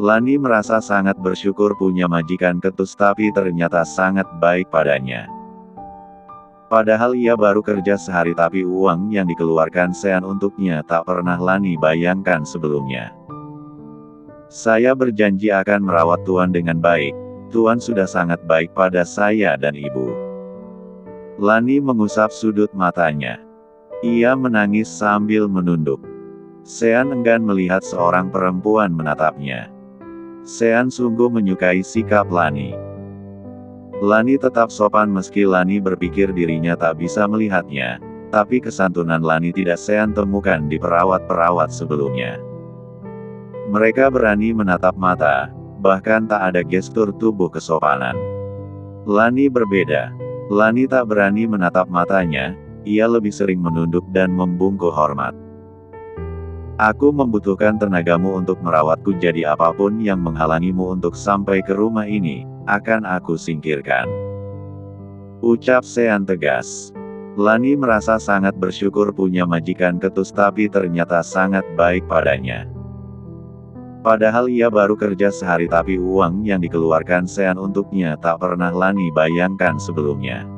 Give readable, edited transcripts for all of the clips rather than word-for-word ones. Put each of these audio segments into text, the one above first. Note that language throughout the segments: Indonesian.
Lani merasa sangat bersyukur punya majikan ketus tapi ternyata sangat baik padanya. Padahal ia baru kerja sehari tapi uang yang dikeluarkan Sean untuknya tak pernah Lani bayangkan sebelumnya. Saya berjanji akan merawat Tuan dengan baik. Tuan sudah sangat baik pada saya dan ibu. Lani mengusap sudut matanya. Ia menangis sambil menunduk. Sean enggan melihat seorang perempuan menatapnya. Sean sungguh menyukai sikap Lani. Lani tetap sopan meski Lani berpikir dirinya tak bisa melihatnya, tapi kesantunan Lani tidak Sean temukan di perawat-perawat sebelumnya. Mereka berani menatap mata, bahkan tak ada gestur tubuh kesopanan. Lani berbeda. Lani tak berani menatap matanya, ia lebih sering menunduk dan membungkuk hormat. Aku membutuhkan tenagamu untuk merawatku, jadi apapun yang menghalangimu untuk sampai ke rumah ini, akan aku singkirkan. Ucap Sean tegas. Lani merasa sangat bersyukur punya majikan ketus tapi ternyata sangat baik padanya. Padahal ia baru kerja sehari tapi uang yang dikeluarkan Sean untuknya tak pernah Lani bayangkan sebelumnya.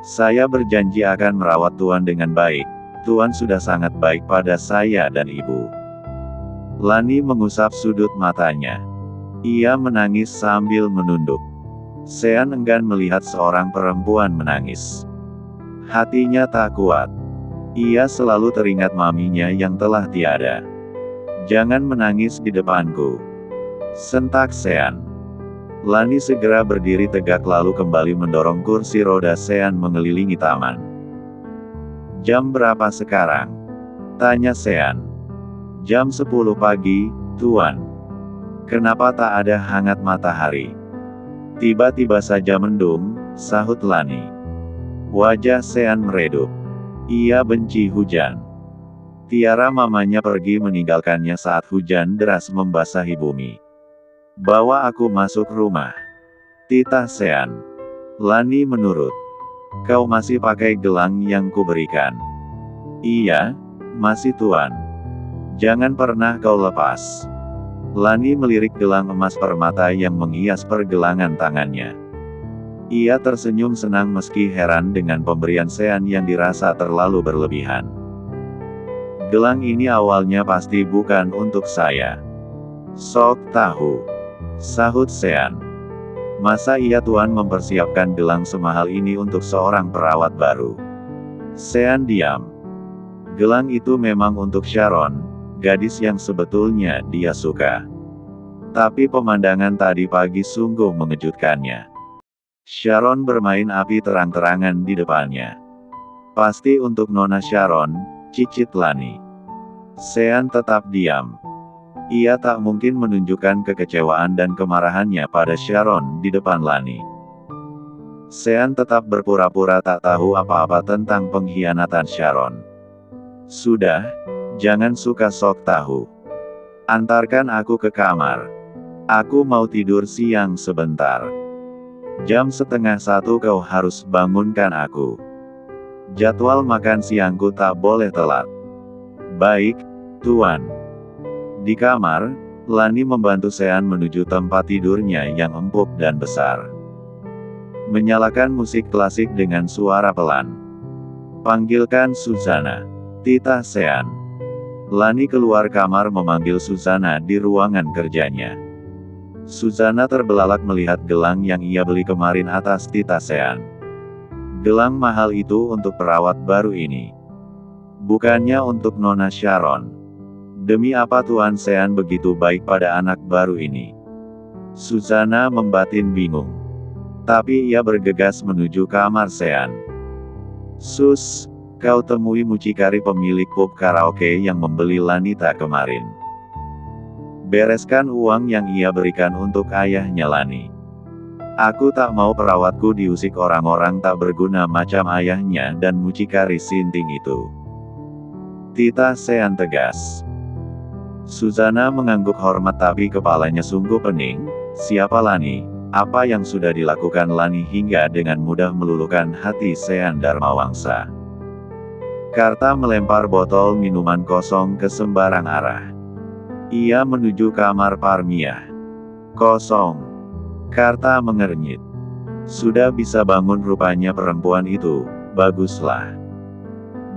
Saya berjanji akan merawat Tuan dengan baik. Tuan sudah sangat baik pada saya dan ibu. Lani mengusap sudut matanya. Ia menangis sambil menunduk. Sean enggan melihat seorang perempuan menangis. Hatinya tak kuat. Ia selalu teringat maminya yang telah tiada. Jangan menangis di depanku, sentak Sean. Lani segera berdiri tegak lalu kembali mendorong kursi roda Sean mengelilingi taman. Jam berapa sekarang? Tanya Sean. Jam 10 pagi, Tuan. Kenapa tak ada hangat matahari? Tiba-tiba saja mendung, sahut Lani. Wajah Sean meredup. Ia benci hujan. Tiara mamanya pergi meninggalkannya saat hujan deras membasahi bumi. Bawa aku masuk rumah, titah Sean. Lani menurut. Kau masih pakai gelang yang kuberikan? Iya, masih Tuan. Jangan pernah kau lepas. Lani melirik gelang emas permata yang menghias pergelangan tangannya. Ia tersenyum senang meski heran dengan pemberian Sean yang dirasa terlalu berlebihan. Gelang ini awalnya pasti bukan untuk saya. Sok tahu, sahut Sean. Masa iya Tuan mempersiapkan gelang semahal ini untuk seorang perawat baru? Sean diam. Gelang itu memang untuk Sharon, gadis yang sebetulnya dia suka. Tapi pemandangan tadi pagi sungguh mengejutkannya. Sharon bermain api terang-terangan di depannya. Pasti untuk Nona Sharon, cicit Lani. Sean tetap diam. Ia tak mungkin menunjukkan kekecewaan dan kemarahannya pada Sharon di depan Lani. Sean tetap berpura-pura tak tahu apa-apa tentang pengkhianatan Sharon. Sudah, jangan suka sok tahu. Antarkan aku ke kamar. Aku mau tidur siang sebentar. Jam 12:30 kau harus bangunkan aku. Jadwal makan siangku tak boleh telat. Baik, Tuan. Di kamar, Lani membantu Sean menuju tempat tidurnya yang empuk dan besar. Menyalakan musik klasik dengan suara pelan. Panggilkan Susana, titah Sean. Lani keluar kamar memanggil Susana di ruangan kerjanya. Susana terbelalak melihat gelang yang ia beli kemarin atas titah Sean. Gelang mahal itu untuk perawat baru ini. Bukannya untuk Nona Sharon. Demi apa Tuan Sean begitu baik pada anak baru ini? Susana membatin bingung. Tapi ia bergegas menuju kamar Sean. Sus, kau temui mucikari pemilik pub karaoke yang membeli Lanita kemarin. Bereskan uang yang ia berikan untuk ayahnya Lani. Aku tak mau perawatku diusik orang-orang tak berguna macam ayahnya dan mucikari sinting itu. Titah Sean tegas. Susana mengangguk hormat tapi kepalanya sungguh pening. Siapa Lani? Apa yang sudah dilakukan Lani hingga dengan mudah meluluhkan hati Sean Darmawangsa? Karta melempar botol minuman kosong ke sembarang arah. Ia menuju kamar Parmiah. Kosong. Karta mengernyit. Sudah bisa bangun rupanya perempuan itu, baguslah.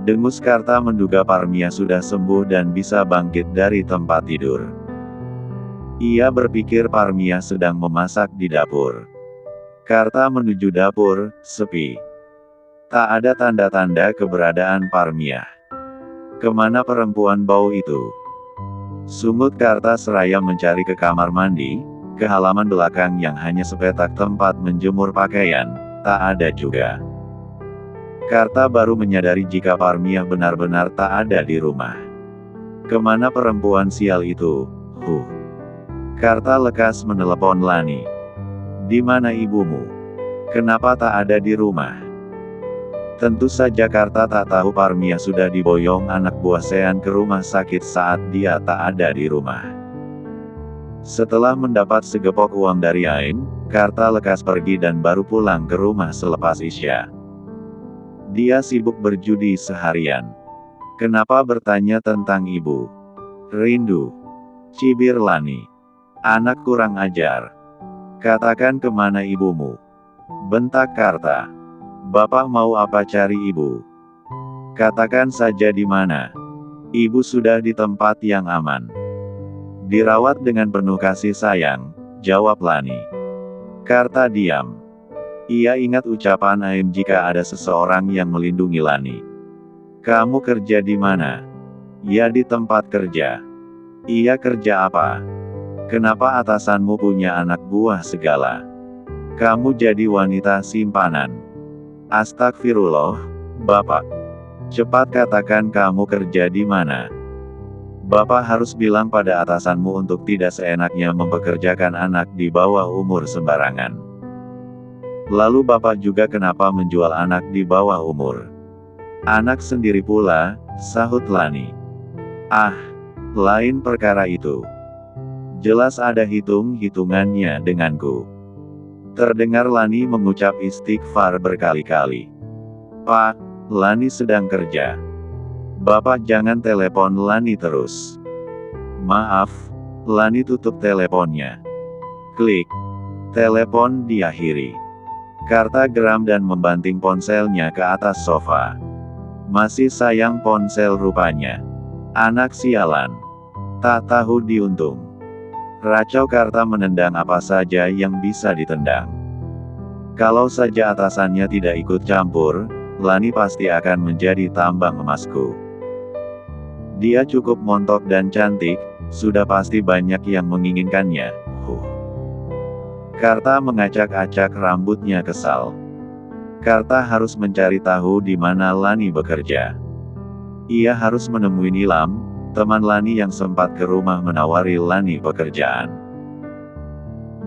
Dengus Karta menduga Parmiah sudah sembuh dan bisa bangkit dari tempat tidur. Ia berpikir Parmiah sedang memasak di dapur. Karta menuju dapur, sepi. Tak ada tanda-tanda keberadaan Parmiah. Kemana perempuan bau itu? Sungut Karta seraya mencari ke kamar mandi, ke halaman belakang yang hanya sepetak tempat menjemur pakaian, tak ada juga. Karta baru menyadari jika Parmiah benar-benar tak ada di rumah. Kemana perempuan sial itu? Karta lekas menelepon Lani. Di mana ibumu? Kenapa tak ada di rumah? Tentu saja Karta tak tahu Parmiah sudah diboyong anak buah Sean ke rumah sakit saat dia tak ada di rumah. Setelah mendapat segepok uang dari Aim, Karta lekas pergi dan baru pulang ke rumah selepas Isya. Dia sibuk berjudi seharian. Kenapa bertanya tentang ibu? Rindu. Cibir Lani. Anak kurang ajar. Katakan kemana ibumu? Bentak Karta. Bapak mau apa cari ibu? Katakan saja di mana. Ibu sudah di tempat yang aman. Dirawat dengan penuh kasih sayang, jawab Lani. Karta diam. Ia ingat ucapan Aim jika ada seseorang yang melindungi Lani. Kamu kerja di mana? Ya di tempat kerja. Ia kerja apa? Kenapa atasanmu punya anak buah segala? Kamu jadi wanita simpanan. Astagfirullah, Bapak. Cepat katakan kamu kerja di mana. Bapak harus bilang pada atasanmu untuk tidak seenaknya mempekerjakan anak di bawah umur sembarangan. Lalu Bapak juga kenapa menjual anak di bawah umur? Anak sendiri pula, sahut Lani. Ah, lain perkara itu. Jelas ada hitung-hitungannya denganku. Terdengar Lani mengucap istighfar berkali-kali. Pak, Lani sedang kerja. Bapak jangan telepon Lani terus. Maaf, Lani tutup teleponnya. Klik. Telepon diakhiri. Karta geram dan membanting ponselnya ke atas sofa. Masih sayang ponsel rupanya. Anak sialan. Tak tahu diuntung. Racau Karta menendang apa saja yang bisa ditendang. Kalau saja atasannya tidak ikut campur, Lani pasti akan menjadi tambang emasku. Dia cukup montok dan cantik, sudah pasti banyak yang menginginkannya. Karta mengacak-acak rambutnya kesal. Karta harus mencari tahu di mana Lani bekerja. Ia harus menemui Nilam, teman Lani yang sempat ke rumah menawari Lani pekerjaan.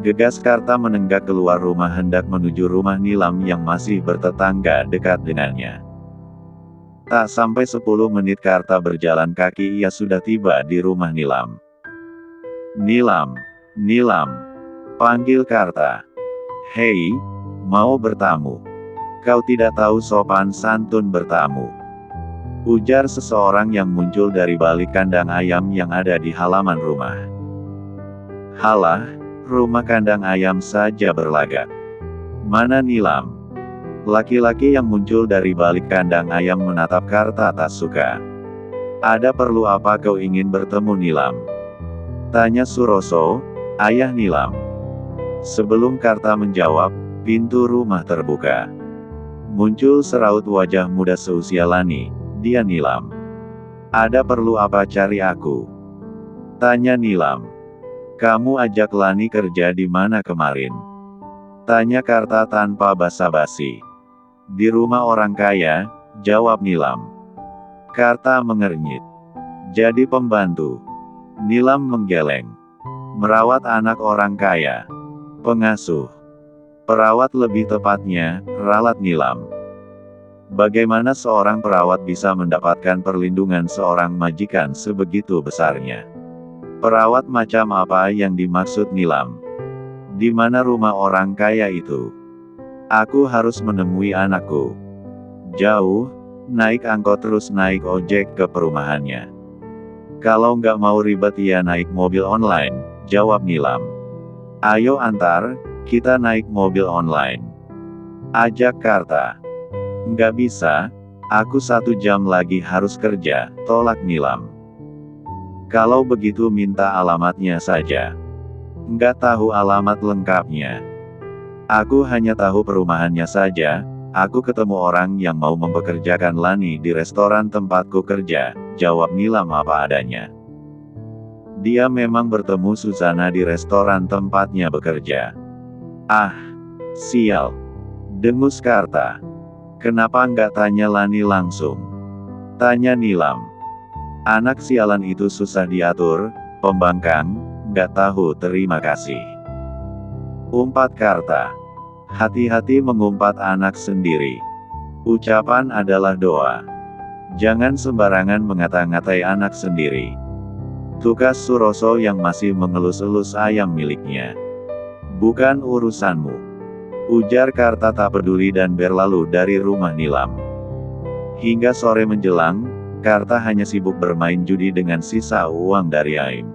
Gegas Karta menenggak keluar rumah hendak menuju rumah Nilam yang masih bertetangga dekat dengannya. Tak sampai 10 menit Karta berjalan kaki ia sudah tiba di rumah Nilam. Nilam, Nilam, panggil Karta. Hei, mau bertamu. Kau tidak tahu sopan santun bertamu. Ujar seseorang yang muncul dari balik kandang ayam yang ada di halaman rumah. Halah, rumah kandang ayam saja berlagak. Mana Nilam? Laki-laki yang muncul dari balik kandang ayam menatap Karta tak suka. Ada perlu apa kau ingin bertemu Nilam? Tanya Suroso, ayah Nilam. Sebelum Karta menjawab, pintu rumah terbuka. Muncul seraut wajah muda seusia Lani. Dia Nilam. Ada perlu apa cari aku? Tanya Nilam. Kamu ajak Lani kerja di mana kemarin? Tanya Karta tanpa basa-basi. Di rumah orang kaya, jawab Nilam. Karta mengernyit. Jadi pembantu. Nilam menggeleng. Merawat anak orang kaya. Pengasuh. Perawat lebih tepatnya, ralat Nilam. Bagaimana seorang perawat bisa mendapatkan perlindungan seorang majikan sebegitu besarnya? Perawat macam apa yang dimaksud Nilam? Di mana rumah orang kaya itu? Aku harus menemui anakku. Jauh, naik angkot terus naik ojek ke perumahannya. Kalau nggak mau ribet ya naik mobil online, jawab Nilam. Ayo antar, kita naik mobil online. Ajak Karta. Nggak bisa, aku 1 jam lagi harus kerja, tolak Nilam. Kalau begitu minta alamatnya saja. Nggak tahu alamat lengkapnya. Aku hanya tahu perumahannya saja. Aku ketemu orang yang mau mempekerjakan Lani di restoran tempatku kerja, jawab Nilam apa adanya. Dia memang bertemu Susana di restoran tempatnya bekerja. Ah, sial. Dengus Karta. Kenapa nggak tanya Lani langsung? Tanya Nilam. Anak sialan itu susah diatur, pembangkang, nggak tahu terima kasih. Umpat Karta. Hati-hati mengumpat anak sendiri. Ucapan adalah doa. Jangan sembarangan ngata-ngatai anak sendiri. Tukas Suroso yang masih mengelus-elus ayam miliknya. Bukan urusanmu. Ujar Karta tak peduli dan berlalu dari rumah Nilam. Hingga sore menjelang, Karta hanya sibuk bermain judi dengan sisa uang dari Aim.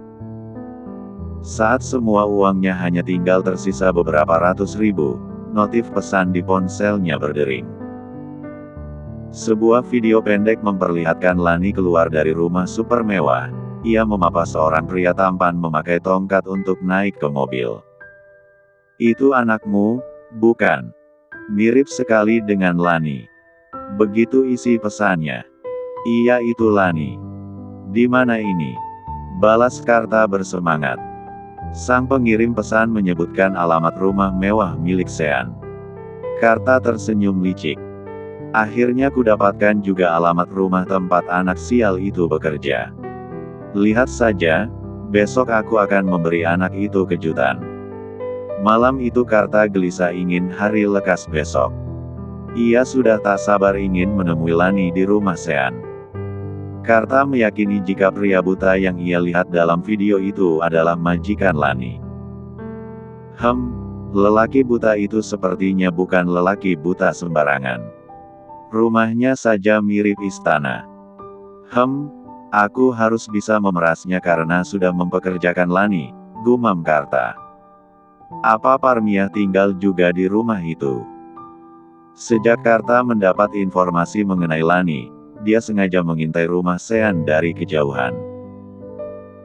Saat semua uangnya hanya tinggal tersisa beberapa ratus ribu, notif pesan di ponselnya berdering. Sebuah video pendek memperlihatkan Lani keluar dari rumah super mewah. Ia memapa seorang pria tampan memakai tongkat untuk naik ke mobil. Itu anakmu, bukan? Mirip sekali dengan Lani. Begitu isi pesannya. Iya itu Lani. Di mana ini? Balas Karta bersemangat. Sang pengirim pesan menyebutkan alamat rumah mewah milik Sean. Karta tersenyum licik. Akhirnya kudapatkan juga alamat rumah tempat anak sial itu bekerja. Lihat saja, besok aku akan memberi anak itu kejutan. Malam itu Karta gelisah ingin hari lekas besok. Ia sudah tak sabar ingin menemui Lani di rumah Sean. Karta meyakini jika pria buta yang ia lihat dalam video itu adalah majikan Lani. Lelaki buta itu sepertinya bukan lelaki buta sembarangan. Rumahnya saja mirip istana. Aku harus bisa memerasnya karena sudah mempekerjakan Lani, gumam Karta. Apa Parmiah tinggal juga di rumah itu? Sejak Karta mendapat informasi mengenai Lani, dia sengaja mengintai rumah Sean dari kejauhan.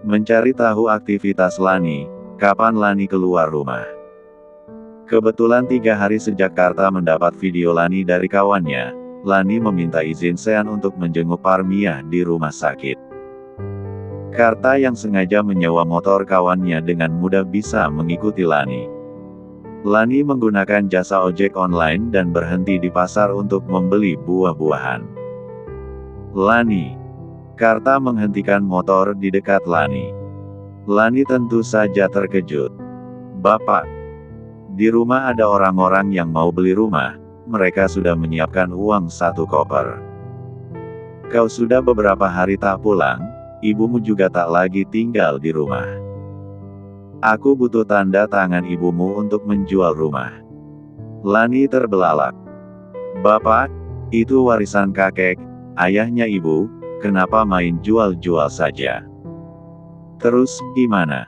Mencari tahu aktivitas Lani, kapan Lani keluar rumah. Kebetulan 3 hari sejak Karta mendapat video Lani dari kawannya, Lani meminta izin Sean untuk menjenguk Parmiah di rumah sakit. Karta yang sengaja menyewa motor kawannya dengan mudah bisa mengikuti Lani. Lani menggunakan jasa ojek online dan berhenti di pasar untuk membeli buah-buahan. Lani. Karta menghentikan motor di dekat Lani. Lani tentu saja terkejut. Bapak. Di rumah ada orang-orang yang mau beli rumah, mereka sudah menyiapkan uang 1 koper. Kau sudah beberapa hari tak pulang, ibumu juga tak lagi tinggal di rumah. Aku butuh tanda tangan ibumu untuk menjual rumah. Lani terbelalak. Bapak, itu warisan kakek, ayahnya ibu, kenapa main jual-jual saja? Terus, gimana?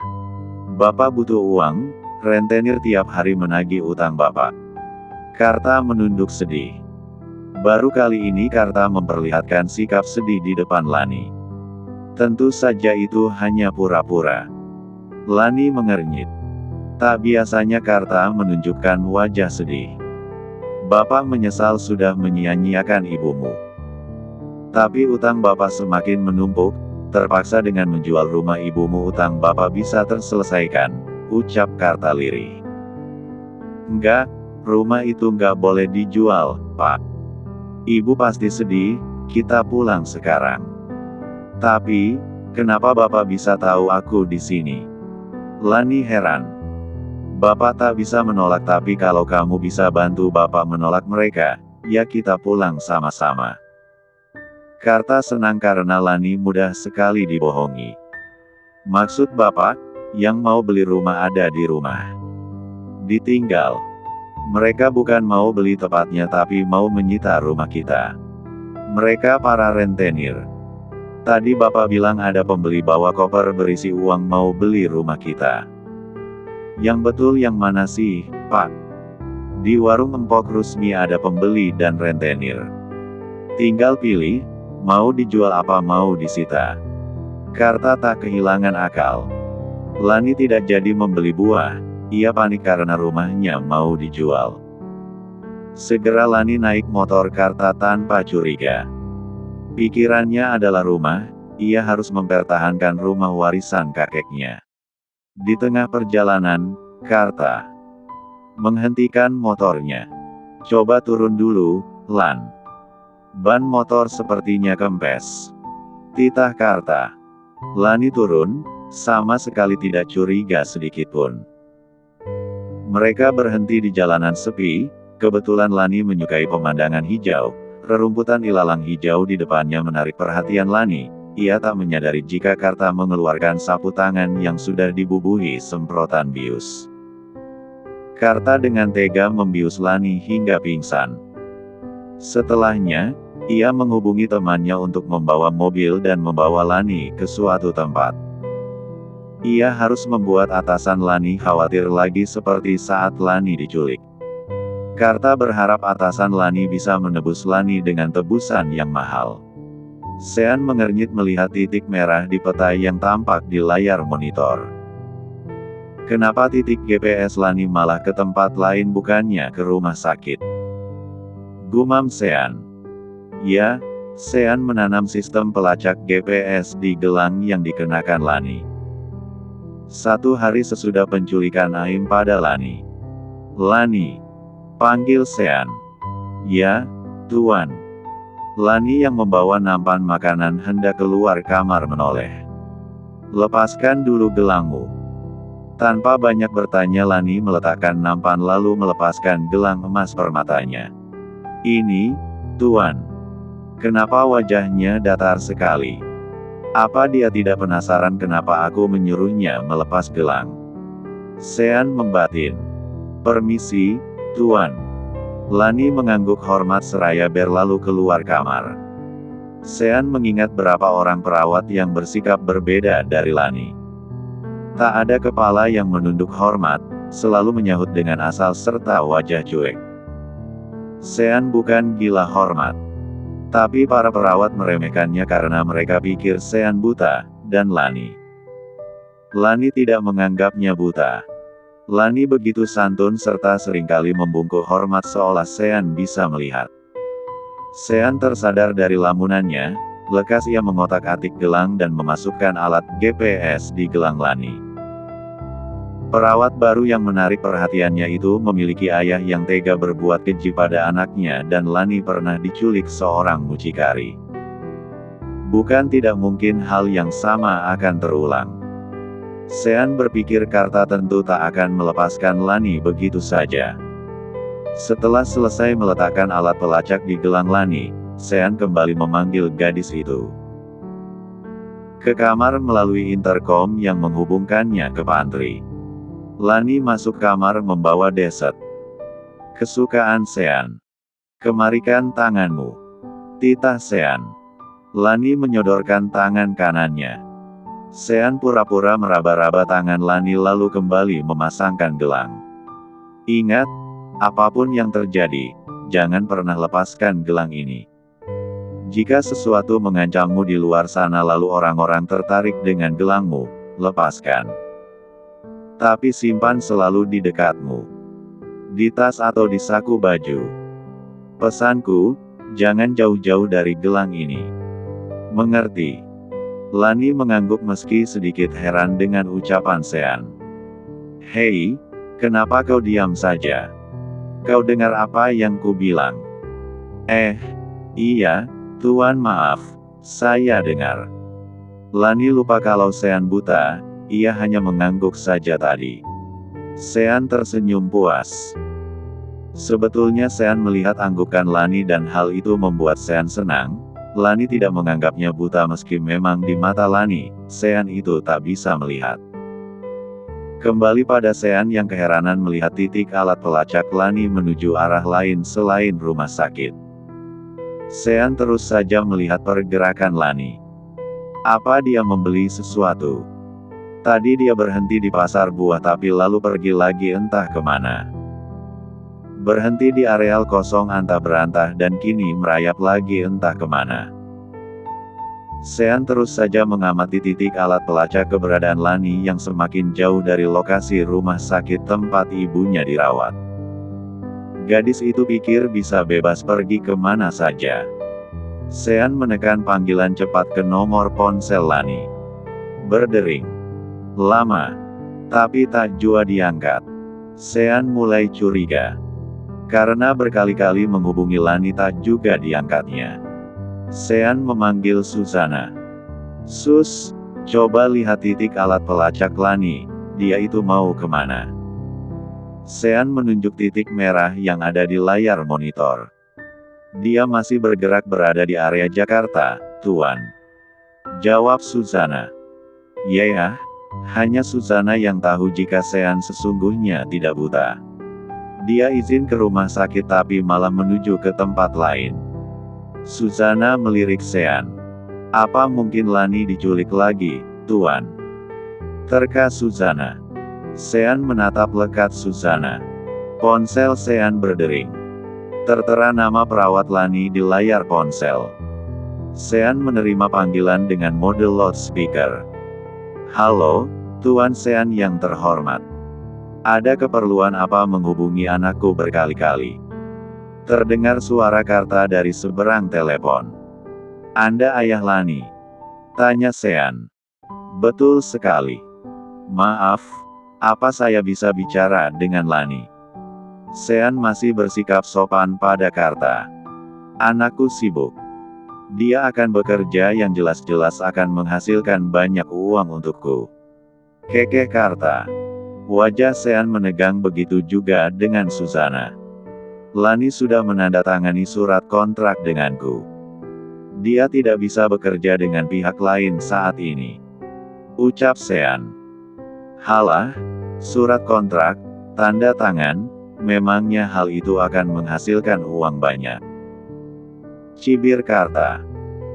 Bapak butuh uang, rentenir tiap hari menagih utang bapak. Karta menunduk sedih. Baru kali ini Karta memperlihatkan sikap sedih di depan Lani. Tentu saja itu hanya pura-pura. Lani mengernyit. Tak biasanya Karta menunjukkan wajah sedih. Bapak menyesal sudah menyia-nyiakan ibumu. Tapi utang bapak semakin menumpuk, terpaksa dengan menjual rumah ibumu utang bapak bisa terselesaikan, ucap Karta lirih. Enggak, rumah itu enggak boleh dijual, Pak. Ibu pasti sedih, kita pulang sekarang. Tapi, kenapa bapak bisa tahu aku di sini? Lani heran. Bapak tak bisa menolak tapi kalau kamu bisa bantu bapak menolak mereka, ya kita pulang sama-sama. Karta senang karena Lani mudah sekali dibohongi. Maksud bapak, yang mau beli rumah ada di rumah. Ditinggal. Mereka bukan mau beli tepatnya tapi mau menyita rumah kita. Mereka para rentenir. Tadi Bapak bilang ada pembeli bawa koper berisi uang mau beli rumah kita. Yang betul yang mana sih, Pak? Di warung Empok Rusmi ada pembeli dan rentenir. Tinggal pilih, mau dijual apa mau disita. Karta tak kehilangan akal. Lani tidak jadi membeli buah, ia panik karena rumahnya mau dijual. Segera Lani naik motor Karta tanpa curiga. Pikirannya adalah rumah, ia harus mempertahankan rumah warisan kakeknya. Di tengah perjalanan, Karta menghentikan motornya. Coba turun dulu, Lan. Ban motor sepertinya kempes. Titah Karta. Lani turun, sama sekali tidak curiga sedikitpun. Mereka berhenti di jalanan sepi, kebetulan Lani menyukai pemandangan hijau. Rerumputan ilalang hijau di depannya menarik perhatian Lani. Ia tak menyadari jika Karta mengeluarkan sapu tangan yang sudah dibubuhi semprotan bius. Karta dengan tega membius Lani hingga pingsan. Setelahnya, ia menghubungi temannya untuk membawa mobil dan membawa Lani ke suatu tempat. Ia harus membuat atasan Lani khawatir lagi seperti saat Lani diculik. Karta berharap atasan Lani bisa menebus Lani dengan tebusan yang mahal. Sean mengernyit melihat titik merah di peta yang tampak di layar monitor. Kenapa titik GPS Lani malah ke tempat lain bukannya ke rumah sakit? Gumam Sean. Ya, Sean menanam sistem pelacak GPS di gelang yang dikenakan Lani. Satu hari sesudah penculikan Aim pada Lani. Lani. Panggil Sean. Ya, Tuan. Lani yang membawa nampan makanan hendak keluar kamar menoleh. Lepaskan dulu gelangmu. Tanpa banyak bertanya Lani meletakkan nampan lalu melepaskan gelang emas permatanya. Ini, Tuan. Kenapa wajahnya datar sekali? Apa dia tidak penasaran kenapa aku menyuruhnya melepas gelang? Sean membatin. Permisi, Tuan. Lani mengangguk hormat seraya berlalu keluar kamar. Sean mengingat berapa orang perawat yang bersikap berbeda dari Lani. Tak ada kepala yang menunduk hormat, selalu menyahut dengan asal serta wajah cuek. Sean bukan gila hormat. Tapi para perawat meremehkannya karena mereka pikir Sean buta, dan Lani. Lani tidak menganggapnya buta. Lani begitu santun serta seringkali membungkuk hormat seolah Sean bisa melihat. Sean tersadar dari lamunannya, lekas ia mengotak-atik gelang dan memasukkan alat GPS di gelang Lani. Perawat baru yang menarik perhatiannya itu memiliki ayah yang tega berbuat keji pada anaknya dan Lani pernah diculik seorang mucikari. Bukan tidak mungkin hal yang sama akan terulang. Sean berpikir Karta tentu tak akan melepaskan Lani begitu saja. Setelah selesai meletakkan alat pelacak di gelang Lani, Sean kembali memanggil gadis itu ke kamar melalui intercom yang menghubungkannya ke pantry. Lani masuk kamar membawa dessert kesukaan Sean. Kemarikan tanganmu. Titah Sean. Lani menyodorkan tangan kanannya. Sean pura-pura meraba-raba tangan Lani lalu kembali memasangkan gelang. Ingat, apapun yang terjadi, jangan pernah lepaskan gelang ini. Jika sesuatu mengancammu di luar sana lalu orang-orang tertarik dengan gelangmu, lepaskan. Tapi simpan selalu di dekatmu. Di tas atau di saku baju. Pesanku, jangan jauh-jauh dari gelang ini. Mengerti? Lani mengangguk meski sedikit heran dengan ucapan Sean. Hei, kenapa kau diam saja? Kau dengar apa yang ku bilang? Iya, Tuan maaf, saya dengar. Lani lupa kalau Sean buta, ia hanya mengangguk saja tadi. Sean tersenyum puas. Sebetulnya Sean melihat anggukan Lani dan hal itu membuat Sean senang. Lani tidak menganggapnya buta meski memang di mata Lani, Sean itu tak bisa melihat. Kembali pada Sean yang keheranan melihat titik alat pelacak Lani menuju arah lain selain rumah sakit. Sean terus saja melihat pergerakan Lani. Apa dia membeli sesuatu? Tadi dia berhenti di pasar buah tapi lalu pergi lagi entah kemana. Berhenti di areal kosong antah berantah dan kini merayap lagi entah kemana. Sean terus saja mengamati titik alat pelacak keberadaan Lani yang semakin jauh dari lokasi rumah sakit tempat ibunya dirawat. Gadis itu pikir bisa bebas pergi kemana saja. Sean menekan panggilan cepat ke nomor ponsel Lani. Berdering. Lama. Tapi tak jua diangkat. Sean mulai curiga. Karena berkali-kali menghubungi Lani tak juga diangkatnya. Sean memanggil Susana. Sus, coba lihat titik alat pelacak Lani, dia itu mau kemana? Sean menunjuk titik merah yang ada di layar monitor. Dia masih bergerak berada di area Jakarta, Tuan. Jawab Susana. Ya, hanya Susana yang tahu jika Sean sesungguhnya tidak buta. Dia izin ke rumah sakit tapi malah menuju ke tempat lain. Susana melirik Sean. Apa mungkin Lani diculik lagi, Tuan? Terka Susana. Sean menatap lekat Susana. Ponsel Sean berdering. Tertera nama perawat Lani di layar ponsel. Sean menerima panggilan dengan mode loudspeaker. Halo, Tuan Sean yang terhormat. Ada keperluan apa menghubungi anakku berkali-kali? Terdengar suara Karta dari seberang telepon. Anda ayah Lani? Tanya Sean. Betul sekali. Maaf, apa saya bisa bicara dengan Lani? Sean masih bersikap sopan pada Karta. Anakku sibuk. Dia akan bekerja yang jelas-jelas akan menghasilkan banyak uang untukku. Kekeh Karta. Wajah Sean menegang, begitu juga dengan Susana. Lani sudah menandatangani surat kontrak denganku. Dia tidak bisa bekerja dengan pihak lain saat ini. Ucap Sean. Halah, surat kontrak, tanda tangan, memangnya hal itu akan menghasilkan uang banyak? Cibir Karta.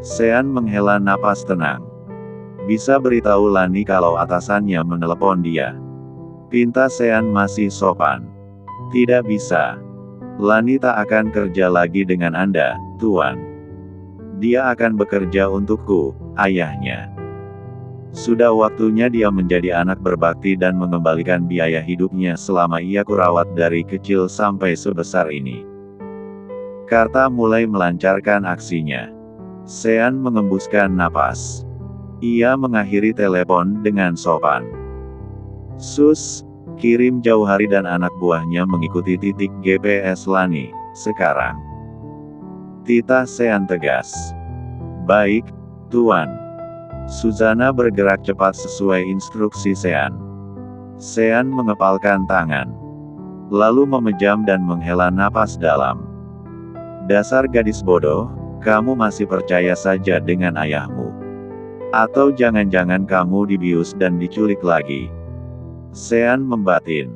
Sean menghela napas tenang. Bisa beritahu Lani kalau atasannya menelepon dia? Pinta Sean masih sopan. Tidak bisa. Lani tak akan kerja lagi dengan Anda, Tuan. Dia akan bekerja untukku, ayahnya. Sudah waktunya dia menjadi anak berbakti dan mengembalikan biaya hidupnya selama ia kurawat dari kecil sampai sebesar ini. Karta mulai melancarkan aksinya. Sean mengembuskan napas. Ia mengakhiri telepon dengan sopan. Sus, kirim Jauhari dan anak buahnya mengikuti titik GPS Lani, sekarang. Titah Sean tegas. Baik, Tuan. Susana bergerak cepat sesuai instruksi Sean. Sean mengepalkan tangan. Lalu memejam dan menghela napas dalam. Dasar gadis bodoh, kamu masih percaya saja dengan ayahmu. Atau jangan-jangan kamu dibius dan diculik lagi? Sean membatin.